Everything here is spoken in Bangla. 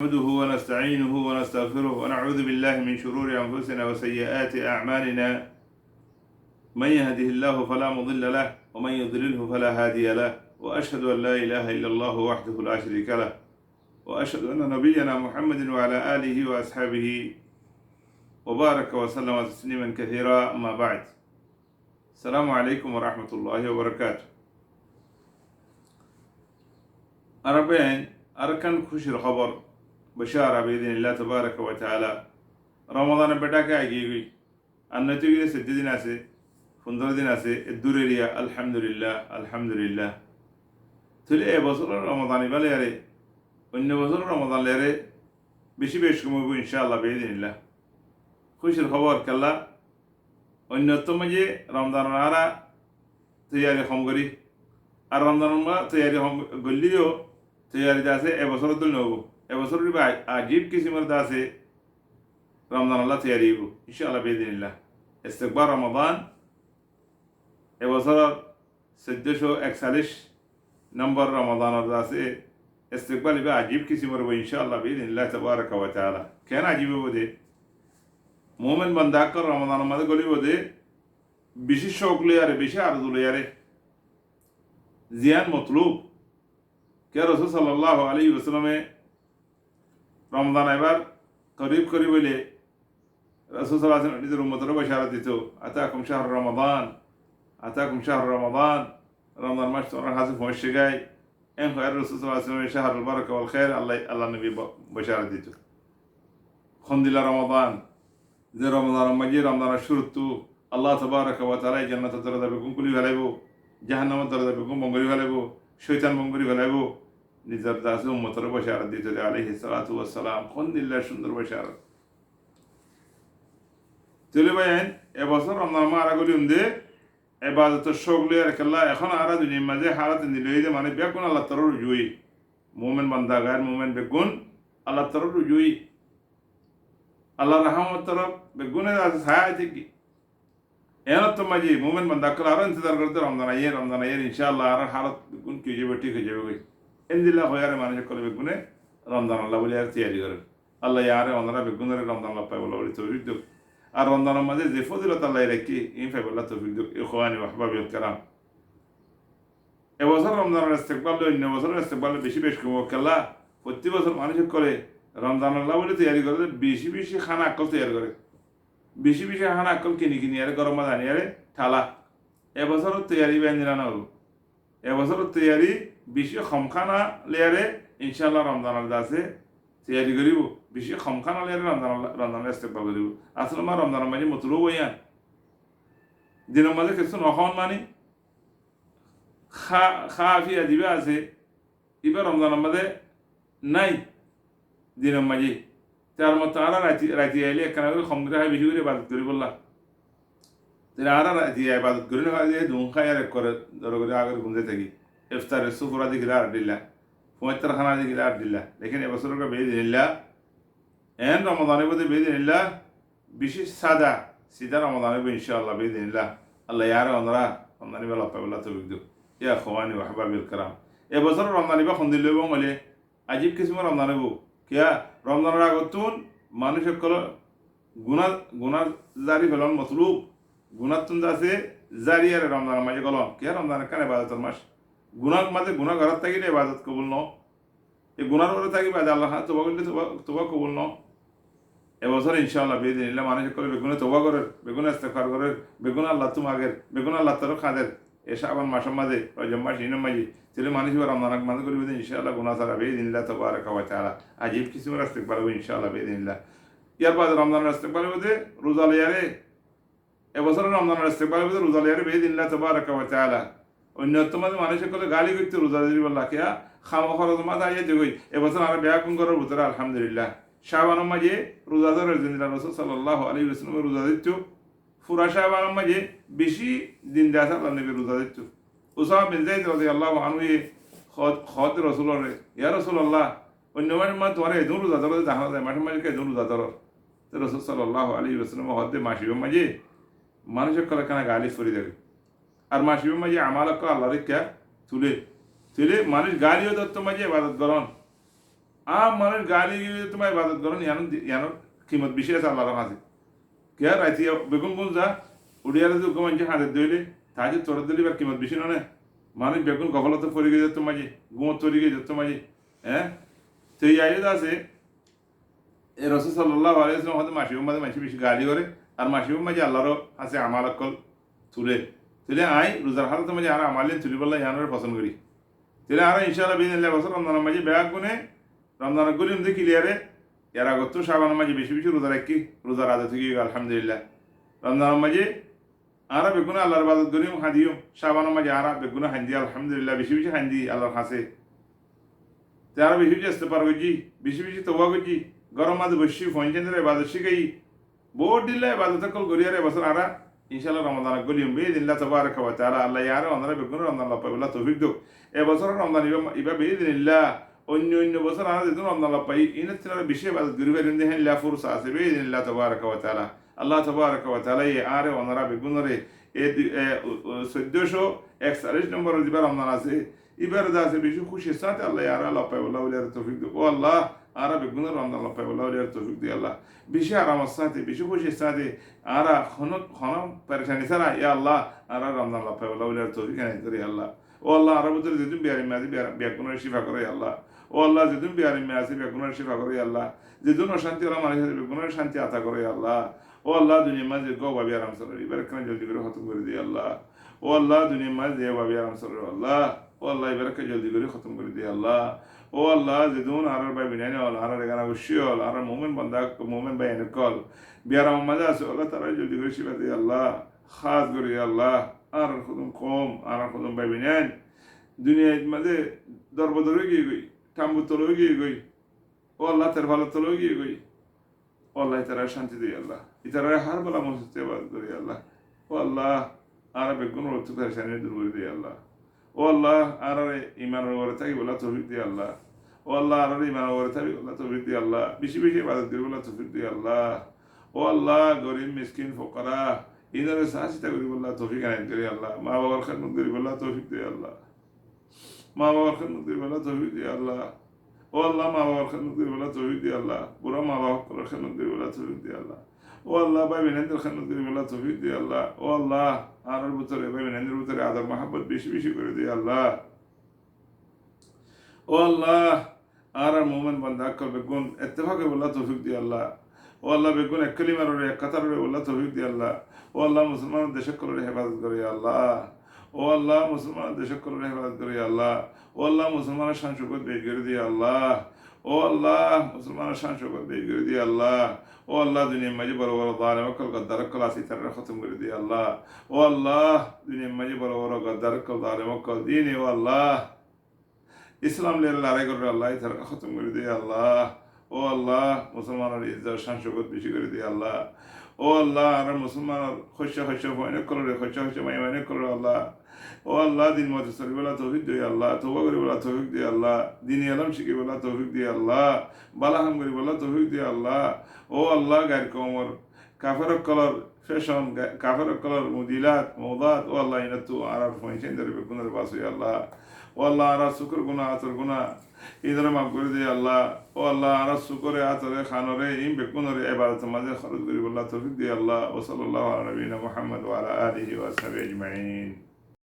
نحمده ونستعينه ونستغفره ونعوذ بالله من شرور أنفسنا وسيئات أعمالنا من يهده الله فلا مضل له ومن يضلله فلا هادي له وأشهد أن لا إله إلا الله وحده لا شريك له وأشهد أن نبينا محمد وعلى آله وأصحابه وبارك وسلم تسليما كثيرا. أما بعد، السلام عليكم ورحمة الله وبركاته. أربعين أركان خشر خبر بشارة بإذن الله تبارك وتعالى. رمضان بدأك أجيبي النتيجة 6 দিন আছে 15 দিন আছে الدورية. الحمد لله الحمد لله. তাহলে এবছর রমাদান ইবালে আরে অন্য বছর রমাদান লেরে বেশি কমবো ইনশাআল্লাহ বিইذنillah. খুশির খবর কাল্লা অন্যতম যে রমজান আরা তৈয়ারি কম করি আর রমজান তৈয়ারি গল্লিও তৈয়ারি আছে এবছর দল নব এবছর আজীব কিসিমের আছে রমজান আল্লাহ তৈয়ারি ইনশাআল্লাহ বিইذنillah. ইস্তেকবার রমাদান এবছর 1441 নম্বর রমাদানের আছে ইস্তেকবাল আজীব কিসিমের ইনশাআল্লাহ বিইذنillah তবারক ওয়া তাআলা. কেন আজীব বদে মোমেন বান্দাকর রমাদান মধ্যে গলি বদে বেশি শৌক লিয়ারে বেশি আরজু লিয়ারে জিয়ান মতলুব কে রাসূল সাল্লাল্লাহু আলাইহি ওয়াসাল্লামে রমজান এবার করিব বলে রাসূল সাল্লাল্লাহু আলাইহি ওয়াসাল্লাম নিজের উম্মতের বশারত দিত, আতাকুম শাহরু রমাদান আতাকুম শাহরু রমাদান, রমজান মাস তোমার কাছে পৌঁছে গায় এম হয় রাসূল সাল্লাল্লাহু আলাইহি ওয়াসাল্লামের শাহরুল বারাকা ওয়াল খায়র আল্লাহ নবী বশারত দিত। খন্দিলা রমাদান যে রমজানের মাঝে রমজানের শুরুতু আল্লাহ তবারক ওয়া তাআলা জান্নাতের দরজা বেগুন খুলি ফেলাইব, জাহান্নামের দরজা বেগুন বঙ্গরি ফেলাইব, শয়তান বঙ্গরি ফেলাইব। নিজের দাস উম্মতের বশারত দিত আলাইহিস সালাতু ওয়াস সালাম। খন্দিল্লাহ সুন্দর বশারত চলে ভাইয়েন এবছর রমজান মাস আরাগুলি উন্দে ইবাদতের শৌক লিয়ে রাখলা এখন আরা দুনিয়ার মাঝে হারাত নিলই যে মানে বেগুন আল্লাহ তাআলা রুজুই মুমিন বান্দা গায়র মুমিন বেগুন আল্লাহ তাআলা রুজুই আল্লাহ রহমত তরফ বেগুনের আছে ছায়া আছে কি এন তো মাঝে মুমিন বান্দা কল আরো ইন্তজার করতে রমজান আইয়ের ইনশাআল্লাহ আর হালত বেগুন কি যাবে ঠিক হয়ে যাবে ইনদিল্লাহ হয়ারে মানুষ করে বেগুনে রমজান আল্লাহ বলে আর তৈরি করে আল্লাহ ইয়ারে ওনারা বেগুনের রমজান আল্লাহ পাই বলে তৌফিক দিক আর রমজানের মাঝে যে ফজিলত আল্লাহ রাখি ইন পাই বলে তৌফিক দিক ইখওয়ানি ওয়া আহবাবিল কিরাম। এবছর রমজানের ইস্তেকবাল অন্য বছরের ইস্তেকবাল বেশি কমো কেলা প্রতি বছর মানুষ করে রমজান আল্লাহ বলে তৈরি করে বেশি খানা আকল তৈরি করে বেশি খানা আকল কিনি আরে গরম মাঝে আনি আরে ঠালা এবছর তৈরি বেঞ্জিনা হল এবছর তৈরি বেশি খমখানা লেয়ারে ইনশাআল্লাহ রমজান আল্লাহ আছে তৈরি করিব বেশি খমখানা লেয়ারে রমজান ইস্তেকবাল করিব। আসলে আমার রমজানের মাঝে মতলব হইয়া দিনের মাঝে কিছু নখন মানে খাফিয়া দিবে আছে এবার রমজানের মাঝে নাই দিনের মাঝে তার মতো আর রাতি আইলে একখানা করে খমগ্রে হয় বেশি করে ইবাদত করি বললা তাহলে আর রাতি ইবাদত করি না ধুম খাই আর করে ধরো করে আগের ঘুমতে থাকি ইফতারের সুফরা দিকে আর দিল্লা পঁয়ত্তর খানা দিকে আর দিল্লা দেখেন এবছর বিইذنillah এন রমজানের মধ্যে বিইذنillah বিশেষ সিধা রমজানের ইনশাআল্লাহ বিইذنillah আল্লাহ ইয়ারে ওনারা রমজানি বেলা পাবলা তৌফিক দিও ইয়া ইখওয়ানি ওয়া আহবাবিল কিরাম। এবছর রমজানি বা খন্দিল লইব বলে আজীব কিসিমের রমজান হইব কিয়া রমজানের আগতুন মানুষ সকল গুনাহ জারি ফেলন মতলুব গুনাতুন আছে জারি আর রমজানের মাঝে গলন কিয়া রমজানের কানে ইবাদতের মাস গুনার মাঝে গুনাহ ঘরত থাকিলে ইবাদত কবুল ন এই গুনার ঘরে থাকি বাদে আল্লাহ তওবা করলে তওবা কবুল ন। এবছর ইনশাআল্লাহ বিইذنillah মানুষ সকল বেগুনে তওবা করে বেগুনে ইস্তেগফার করে বেগুন আল্লাহ তোমাগের বেগুন আল্লাহ তার খাদের এ শাবান মাসের মাঝে রজব মাস ইনের মাঝে তাহলে মানুষ রমজান মাঝে করিবে ইনশাআল্লাহ গুনাহ ছাড়া বিইذنillah তবারক ওয়া তাআলা আজীব কিসিমের ইস্তেগফার হবে ইনশাআল্লাহ বিইذنillah। ইয়ার বাদে রমজানের ইস্তেগফার হবে রোজা লিয়ারে এবছর রমজানের ইস্তেগফার হবে রোজা লিয়ারে বিইذنillah তবারক ওয়া তাআলা। অন্যতম মানুষ সকলে গালি করতে রোজা দিবি বললা কিয়া খামো খরচ মাথা আইয়া দেখই এবছর আর বেয়া কোন করার ভিতরে আলহামদুলিল্লাহ শাবানের মাঝে রোজা ধরার জন্য রাসূল সাল্লাল্লাহু আলাইহি ওয়াসাল্লাম রোজা দিত পুরা শাবানের মাঝে বেশি দিন দেয়া আল্লাহ নবী রোজা দিত। উসামা বিন যায়েদ রাদিয়াল্লাহু আনহু খত রাসূলের ইয়া রাসূলুল্লাহ অন্য মাস তোমার এদুন রোজা ধরো জানা যায় মাসে মাঝে এদুন রোজা ধরো তো রাসূল সাল্লাল্লাহু আলাইহি ওয়াসাল্লাম হদে মাসিবের মাঝে মানুষ সকলে কেন গালি ফরি দেবে আর মাসিবের মাঝে আমালক আল্লাহ রেখা তুলে মানুষ গালিও দত্ত মাঝে ইবাদত করন মানুষ গালি তোমার ইবাদত করেন ইয়ানোর কিমত বেশি আছে আল্লাহর কাছে কে রাইতে বেগুন গুণ যা উড়িয়ারে যে মানুষ হাতের দইলে তাই যে তোর দিলি বা কিমত বেশি নয় মানুষ বেগুন গফলতে পড়ে গিয়ে যেত মাঝে গুমত পড়ে গিয়ে যেত মাঝে হ্যাঁ তো এই আয়ুধ আছে এ রসুল সাল্লাহ আলাইসলাম হয়তো মাসিব মাঝে মানুষ বেশি গালি করে আর মাসিব মাঝে আল্লাহরও আছে আমার অকল তুলে আই রোজার হাতে মাঝে আর আমার তুলি বললে ইয়ানোর পছন্দ করি আর ইনশাআল্লাহ বিদিন বছর রমজানের মাঝে ব্যাগ গুনে রমজানের গলি মধ্যে ক্লিয়ারে এর আগত তো সাবানের মাঝে বেশি বেশি রোজা রাখি রোজার আদা থেকে আলহামদুলিল্লাহ রমজানের মাঝে আরা বেগুনা আল্লাহর বাদত করিম হাদিও সাবানের মাঝে আরা বেগুনা হান্দি আলহামদুলিল্লাহ বেশি বেশি হান্দি আল্লাহর কাছে তারা বেশি বেশি আসতে পারো জি বেশি বেশি তোবা করছি গরম মাঝে বসি ফোন চেন্দ্রের বাদত শিখাই বোর্ড দিল্লা বাদত কল গড়িয়ারে বছর আরা ইনশাআল্লাহ রমজান গলিম বেদিল্লাহ তাবারাক ওয়া তাআলা আল্লাহ ইয়ার ওনারা বেগুনা রমজান আল্লাহ পাইলা তৌফিক দাও এবছর রমজান ইবা বেদিল্লাহ অন্য বছর আর যেদিন রমজান পাই ইনের থেকে বেশি বাদত করি পারেন দেখেন লা ফুরসা আছে বেদিল্লাহ তাবারাক ওয়া তাআলা আল্লাহ তাবারাক ওয়া তাআলা আর ওনারা বেগুনরে 1441 নম্বরের যেবার রমজান আছে এবার আছে বেশি খুশির সাথে আল্লাহ আর আল্লাহ পাইলা ওলিয়ার তৌফিক দাও ও আল্লাহ আর বেগুনের রমজান আল্লাহ পাইলা ওলিয়ার তৌফিক দিয়ে আল্লাহ বেশি আরামের সাথে বেশি খুশির সাথে আর খন পরেশানি ছাড়া ইয়া আল্লাহ আর রমজান আল্লাহ পাইলা ওলিয়ার তৌফিক এনে করি আল্লাহ ও আল্লাহ আর ভিতরে যেদিন বিয়ারি মেয়ে আছে বেগুনের শিফা করে আল্লাহ ও আল্লাহ যেদিন বিয়ারি মেয়ে আছে বেগুনের শিফা করে আল্লাহ যেদিন অশান্তি আল্লাহ মানুষের সাথে বেগুনের শান্তি আতা করে আল্লাহ ও আল্লাহ দুনিয়ার মাঝে গো ভাবি আরাম চলে এবার কেন জলদি করে খতম করে দিই আল্লাহ ও আল্লাহ দুনিয়ার মাঝে ভাবি আরাম চলে আল্লাহ ও আল্লাহ এবারকে জলদি করে খতম করে দিই আল্লাহ ও আল্লাহ যেদিন আর ভাই বিনাই হল আর এখানে অবশ্যই হল আর মোমেন বান্দা মোমেন ভাই এনে কল বিয়ারাম মাঝে আছে আল্লাহ তারা জলদি করে শিফা দিই আল্লাহ খাস করি আল্লাহ আর খতম কম আর খতম ভাই বিনাই দুনিয়ার মাঝে দরবদরে গিয়ে গই টাম্বু তলেও গিয়ে গই ও আল্লাহ তার ভালো তলেও গিয়ে গই ও আল্লাহ তারা শান্তি দিই আল্লাহ ইতারা হার বেলা মসজিদে বাদ করি আল্লাহ ও আল্লাহ আর বেগুন রক্ত পেরেশানি দূর করে দিই আল্লাহ ও আল্লাহ আর ইমানের ওপরে থাকি বলা তৌফিক দিই আল্লাহ ও আল্লাহ আর ইমানের ওপরে থাকি বলা তৌফিক দিই আল্লাহ বেশি বেশি ইবাদত করি বলা তৌফিক দিই আল্লাহ ও আল্লাহ গরিব মিসকিন ফকরা ইনারে সাহায্যতা করি বলা তৌফিক আনাইন করি আল্লাহ মা বাবার খেদমত করি বলা তৌফিক দিই আল্লাহ মা বাবার খেদমত করি বলা তৌফিক দিই আল্লাহ ও আল্লাহ মা বাবার খেদমত করি বলা তৌফিক দিই আল্লাহ পুরা মা বাবার খেদমত করি বলা তৌফিক দিই আল্লাহ ও আল্লাহ ভাই বিনেন্দ্র খেদমত করি বলা তৌফিক দিই আল্লাহ ও আল্লাহ আর ভিতরে ভাই বিনেন্দ্রের ভিতরে আদর মাহাব্বত বেশি বেশি করে দিই আল্লাহ ও আল্লাহ আর মোমেন বান্দা কল বেগুন ইত্তেফাকে বলা তৌফিক দিই আল্লাহ ও আল্লাহ বেগুন এক কালিমার এক কাতার বলা তৌফিক দিই আল্লাহ ও আল্লাহ মুসলমান দেশে কলরে হেফাজত করি আল্লাহ ও আল্লাহ মুসলমান দেশে কলরে হেফাজত করি আল্লাহ ও আল্লাহ মুসলমানের শান শৌকত বেশ করে দিয়ে আল্লাহ ও আল্লাহ মুসলমানের শান শৌকত বেশ করে দিয়ে আল্লাহ ও আল্লাহ দুনিয়ার মাঝে বড় বড় জালেম অকল গদ্দার অকল আসি তারা খতম করে দিয়ে আল্লাহ ও আল্লাহ দুনিয়ার মাঝে বড় বড় গদ্দার অকল জালেম অকল দিন ও আল্লাহ ইসলাম লড়াই করে আল্লাহ তারা খতম করে দিয়ে আল্লাহ ও আল্লাহ মুসলমানের ইজ্জত শান শৌকত বেশি করে দিয়ে আল্লাহ ও আল্লাহ আর মুসলমানের শস্য ভয়নে করে শস্য মাইনে করে আল্লাহ ও আল্লাহ দিন মতো সরি বলা তৌফিক দিয়ে আল্লাহ তৌবা করি বলা তৌফিক দিয়ে আল্লাহ দিন আলম শিখি বলা তৌফিক দিয়ে আল্লাহ বালাহাম করি বলা তৌফিক দিয়ে আল্লাহ ও আল্লাহ গায়ের কমর কাফের কলর ফ্যাশন কাফের কলর মুদিলাত মৌদাত ও আল্লাহ ইনাতু আর ফোনছেন ধরে বেগুনের বাস হই আল্লাহ ও আল্লাহ আর শুকর গুনাহ আতর গুনাহ ইদরে মাফ করে দিয়ে আল্লাহ ও আল্লাহ আর শুকরে আতরে খানরে ইম বেগুনরে ইবাদত মাঝে খরচ করি বলা তৌফিক দিয়ে আল্লাহ ও সাল্লাল্লাহু আলা নবিয়িনা মুহাম্মদ ওয়া আলা আলিহি ওয়া সাহবিহি আজমাইন।